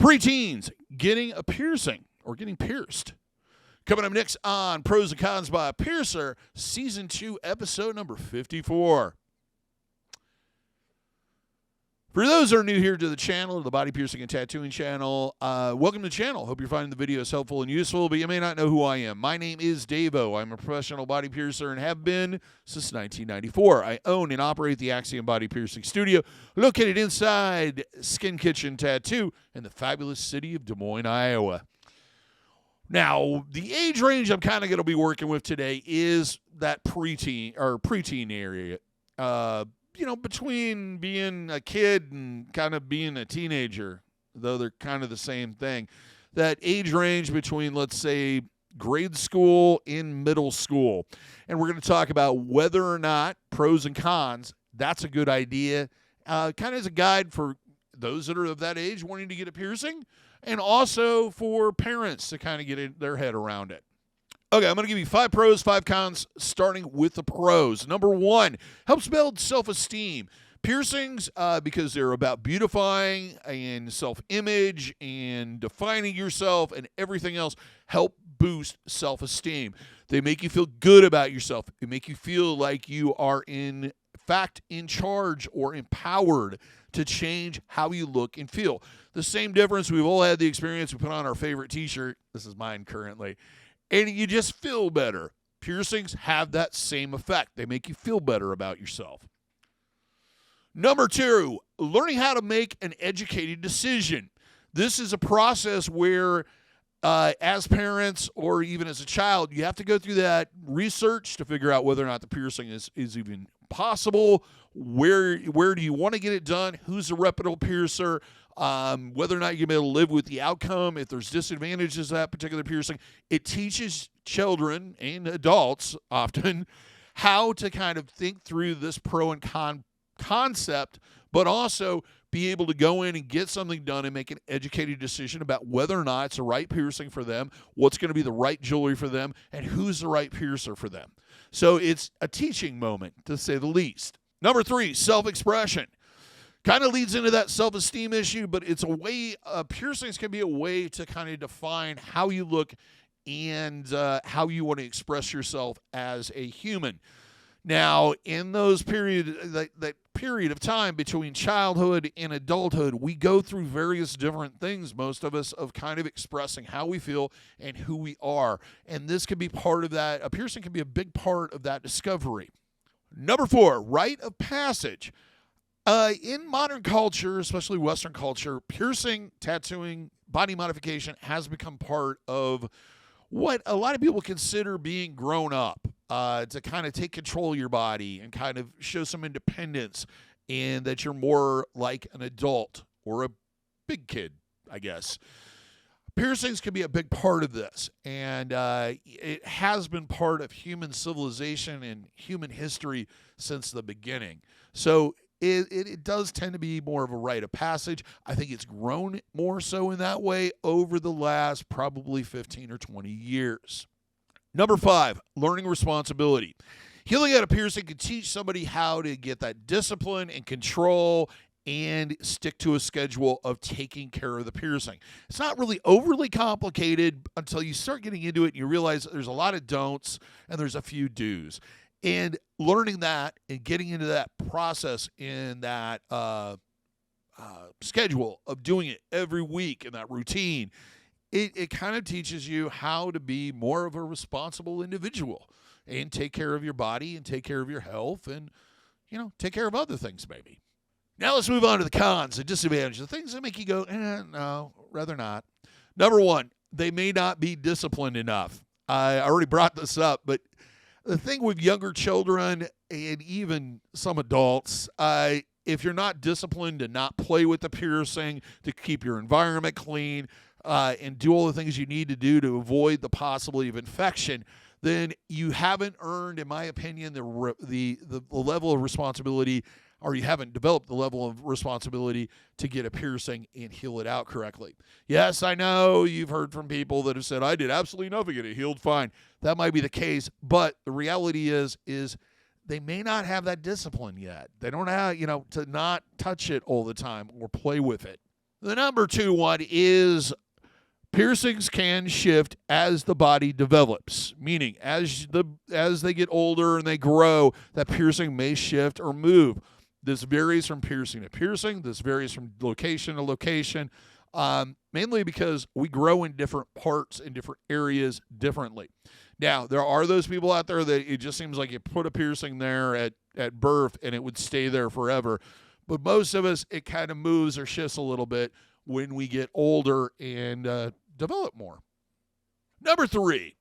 Preteens getting a piercing or getting pierced. Coming up next on Pros and Cons by a Piercer, Season 2, Episode number 54. For those that are new here to the channel, the Body Piercing and Tattooing channel, welcome to the channel. Hope you're finding the videos helpful and useful, but you may not know who I am. My name is DaVo. I'm a professional body piercer and have been since 1994. I own and operate the Axiom Body Piercing Studio, located inside Skin Kitchen Tattoo in the fabulous city of Des Moines, Iowa. Now, the age range I'm kind of going to be working with today is that preteen area. Between being a kid and kind of being a teenager, though they're kind of the same thing. That age range between, let's say, grade school and middle school. And we're going to talk about whether or not pros and cons, that's a good idea. Kind of as a guide for those that are of that age wanting to get a piercing, and also for parents to kind of get their head around it. Okay, I'm going to give you 5 pros, 5 cons, starting with the pros. Number 1, helps build self-esteem. Piercings, because they're about beautifying and self-image and defining yourself and everything else, help boost self-esteem. They make you feel good about yourself. They make you feel like you are in fact in charge or empowered to change how you look and feel. The same difference, we've all had the experience, we put on our favorite t-shirt. This is mine currently. And you just feel better. Piercings have that same effect. They make you feel better about yourself. Number 2, learning how to make an educated decision. This is a process where, as parents or even as a child, you have to go through that research to figure out whether or not the piercing is even possible. Where do you want to get it done? Who's a reputable piercer? Whether or not you're going to be able to live with the outcome, if there's disadvantages to that particular piercing. It teaches children and adults often how to kind of think through this pro and con concept, but also be able to go in and get something done and make an educated decision about whether or not it's the right piercing for them, what's going to be the right jewelry for them, and who's the right piercer for them. So it's a teaching moment, to say the least. Number 3, self-expression. Kind of leads into that self-esteem issue, but it's a way, piercings can be a way to kind of define how you look and how you want to express yourself as a human. Now, in those that period of time between childhood and adulthood, we go through various different things, most of us, of kind of expressing how we feel and who we are. And this can be part of that. A piercing can be a big part of that discovery. Number 4, rite of passage. In modern culture, especially Western culture, piercing, tattooing, body modification has become part of what a lot of people consider being grown up, to kind of take control of your body and kind of show some independence and that you're more like an adult or a big kid, I guess. Piercings can be a big part of this, and it has been part of human civilization and human history since the beginning. So it does tend to be more of a rite of passage. I think it's grown more so in that way over the last probably 15 or 20 years. Number 5, learning responsibility. Healing out a piercing can teach somebody how to get that discipline and control and stick to a schedule of taking care of the piercing. It's not really overly complicated until you start getting into it and you realize there's a lot of don'ts and there's a few do's. And learning that and getting into that process in that schedule of doing it every week in that routine, it kind of teaches you how to be more of a responsible individual and take care of your body and take care of your health and, take care of other things maybe. Now let's move on to the cons, the disadvantages, the things that make you go, no, rather not. Number 1, they may not be disciplined enough. I already brought this up, but the thing with younger children and even some adults, if you're not disciplined to not play with the piercing, to keep your environment clean, and do all the things you need to do to avoid the possibility of infection, then you haven't earned, in my opinion, the level of responsibility, or you haven't developed the level of responsibility to get a piercing and heal it out correctly. Yes, I know you've heard from people that have said, I did absolutely nothing and it healed fine. That might be the case, but the reality is they may not have that discipline yet. They don't have, to not touch it all the time or play with it. The number 2 one is piercings can shift as the body develops, meaning as they get older and they grow, that piercing may shift or move. This varies from piercing to piercing. This varies from location to location, mainly because we grow in different parts in different areas differently. Now, there are those people out there that it just seems like you put a piercing there at birth and it would stay there forever. But most of us, it kind of moves or shifts a little bit when we get older and develop more. Number three,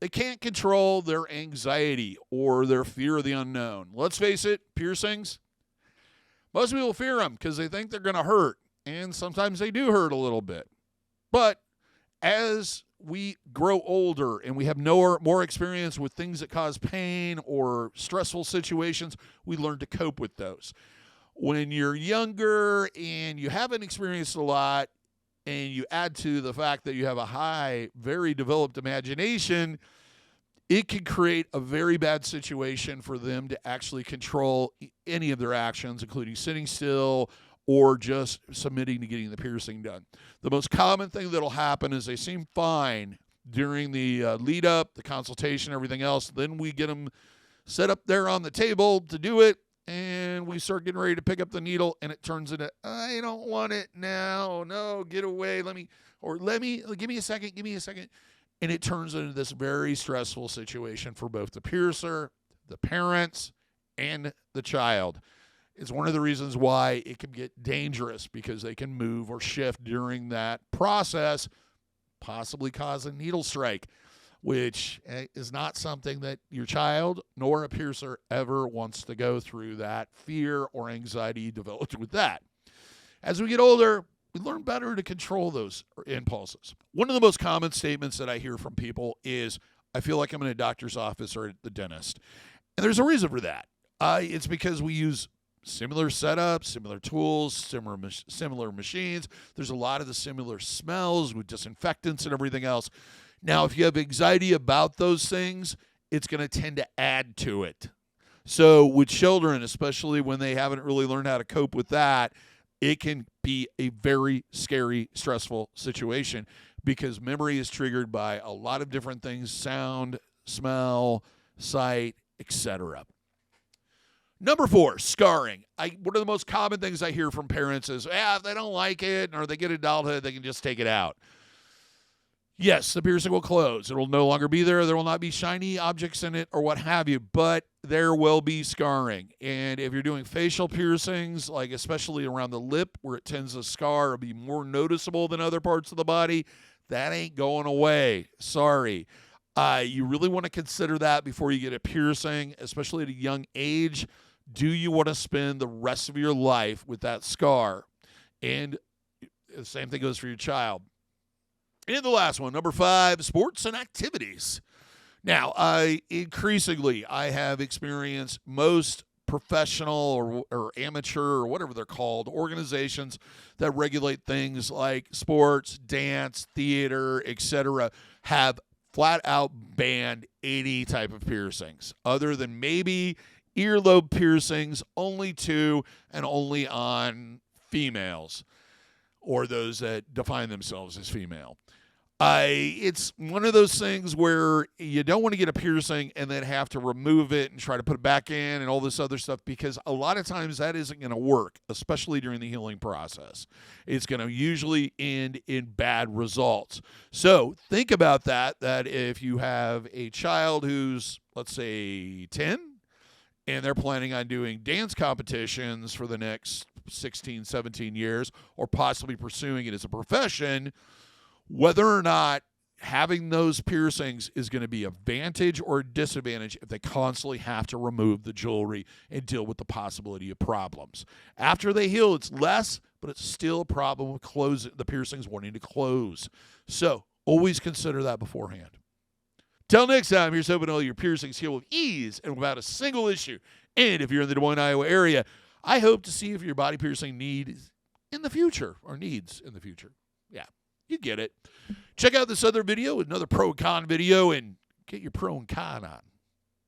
they can't control their anxiety or their fear of the unknown. Let's face it, piercings, most people fear them because they think they're going to hurt, and sometimes they do hurt a little bit. But as we grow older and we have more experience with things that cause pain or stressful situations, we learn to cope with those. When you're younger and you haven't experienced a lot, and you add to the fact that you have a high, very developed imagination, it can create a very bad situation for them to actually control any of their actions, including sitting still or just submitting to getting the piercing done. The most common thing that'll happen is they seem fine during the lead up, the consultation, everything else. Then we get them set up there on the table to do it, and we start getting ready to pick up the needle, and it turns into, I don't want it now. No, get away. Give me a second. And it turns into this very stressful situation for both the piercer, the parents, and the child. It's one of the reasons why it can get dangerous, because they can move or shift during that process, possibly cause a needle strike, which is not something that your child nor a piercer ever wants to go through, that fear or anxiety developed with that. As we get older, we learn better to control those impulses. One of the most common statements that I hear from people is, I feel like I'm in a doctor's office or at the dentist. And there's a reason for that. It's because we use similar setups, similar tools, similar machines. There's a lot of the similar smells with disinfectants and everything else. Now, if you have anxiety about those things, it's going to tend to add to it. So with children, especially when they haven't really learned how to cope with that, it can be a very scary, stressful situation, because memory is triggered by a lot of different things: sound, smell, sight, etc. Number 4, scarring. One of the most common things I hear from parents is, if they don't like it or they get adulthood, they can just take it out. Yes, the piercing will close. It will no longer be there. There will not be shiny objects in it or what have you, but there will be scarring. And if you're doing facial piercings, like especially around the lip where it tends to scar or be more noticeable than other parts of the body, that ain't going away. Sorry. You really want to consider that before you get a piercing, especially at a young age. Do you want to spend the rest of your life with that scar? And the same thing goes for your child. And the last one, number 5, sports and activities. Now, increasingly, I have experienced most professional or amateur or whatever they're called organizations that regulate things like sports, dance, theater, etc., have flat out banned any type of piercings other than maybe earlobe piercings, only to and only on females or those that define themselves as female. It's one of those things where you don't want to get a piercing and then have to remove it and try to put it back in and all this other stuff, because a lot of times that isn't going to work, especially during the healing process. It's going to usually end in bad results. So think about that if you have a child who's, let's say, 10, and they're planning on doing dance competitions for the next 16, 17 years, or possibly pursuing it as a profession, whether or not having those piercings is going to be an advantage or a disadvantage if they constantly have to remove the jewelry and deal with the possibility of problems. After they heal, it's less, but it's still a problem with the piercings wanting to close. So always consider that beforehand. Till next time, here's hoping all your piercings heal with ease and without a single issue. And if you're in the Des Moines, Iowa area, I hope to see if your body piercing needs in the future. Yeah. You get it. Check out this other video, another pro and con video, and get your pro and con on.